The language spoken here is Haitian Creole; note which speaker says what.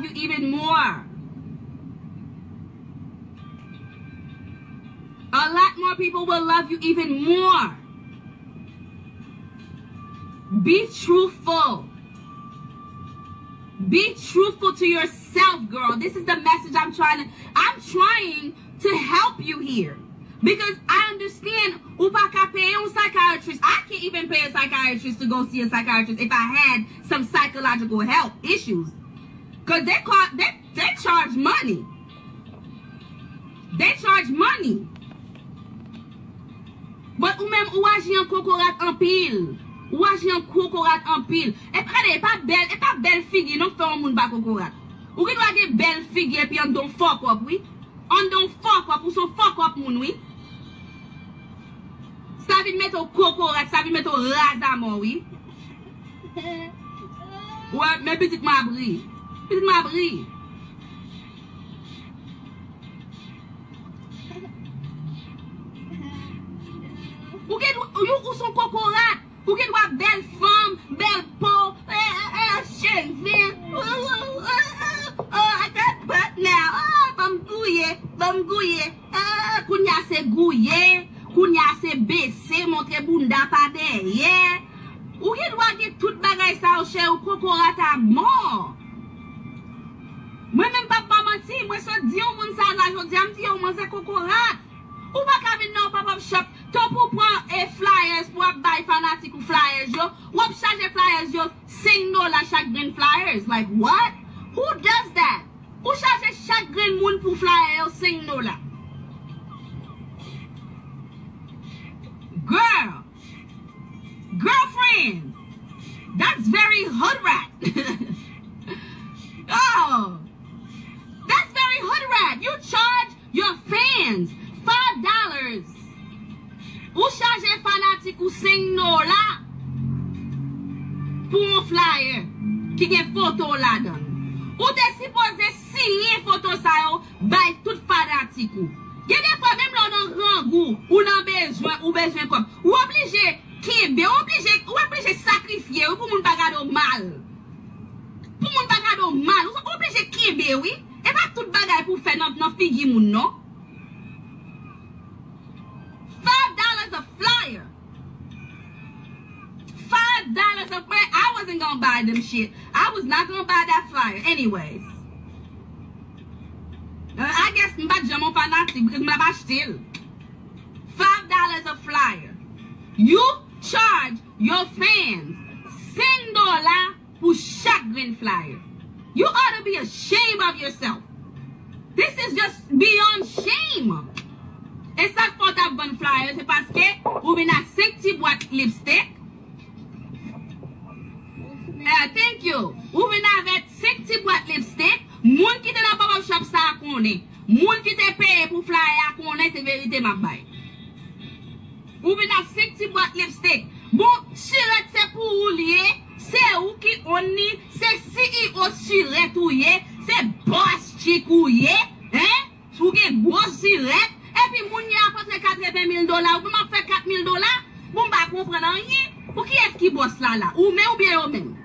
Speaker 1: love you even more. A lot more people will love you even more. Be truthful. Be truthful to yourself, girl. This is the message I'm trying to help you here. Because I understand ou pa ka pay a psychiatrist. I can't even pay a psychiatrist to go see a psychiatrist if I had some psychological health issues. Because they charge money. They charge money. But ou même ou aji an kokorat en pile. Ou aji an kokorat en pile. Et pas belle figure, non fait un moun ba kokorat. Ou ki doit ge belle figure puis on don fuck up, oui. On don fuck up ou son fuck up moun, oui. Ça vient mettre au kokorat, ça vient mettre au razamon, oui. Ouais, mais petite mabri. Petite mabri. Ou son kokorat. Ou ki doit belle femme, belle peau, cheveux. I got butt now. Bam gouye. Kounya se gouye. Kounya se baissé, montre bunda pa derrière. Ou ki doit get tout bagay sa ou chè ou kokorat à mort. Moi même pas menti, moi so di ou moun sa la jodi, am di ou man se kokorat. Ou pa ka vin nan pop-up shop, to pou pran flyers pou ap bay fanatic ou flyers yo, ou ap charge flyers yo $5 chaque green flyers. Like what? Who does that? Ou charge chaque green moun pou flyer yo $5? Girlfriend, that's very hood rat. Oh, that's very hood rat. You charge your fans $5. Ou charge fanatic ou $5 pour un flyer qui gen photo la donne. Ou te supposé signer photo sa yo by tout fanatic ou. Gen des fois même là dans grand goût ou dans besoin comme ou obligé kembe, ou obligé sacrifier ou pour moun pa gado mal. Pour moun pa gado mal, ou obligé kembe oui. Et pas tout bagay pour faire nan figi moun non. $5 a flyer. $5 a flyer. I wasn't gonna buy them shit. I was not gonna buy that flyer. Anyways. I guess I'm about to jump on fanatic because I'm still. $5 a flyer. You charge your fans $5 for chaque green flyer. You ought to be ashamed of yourself. This is just beyond shame. Et ça faut ta bonne flyer, c'est parce que vous venez à 5 petits boîtes lipstick. Thank you. Vous venez avec 5 petits boîtes lipstick. Moun qui te dans pop-up shop ça connaît. Moun qui te paye pour flyer connaît, c'est vérité ma baille. Vous venez à 5 petits boîtes lipstick. Bon, Chirette c'est pour ou lié. C'est où qui on y, c'est CEO Chirette ou yé. C'est boss chick ou yé. Hein? Sou gen gros Chirette. Et puis, moun y a apporté $80,000, ou m'a fait $4,000, bon, bah, comprendre rien. Pour qui est-ce qui bosse là? Ou mais ou bien ou même?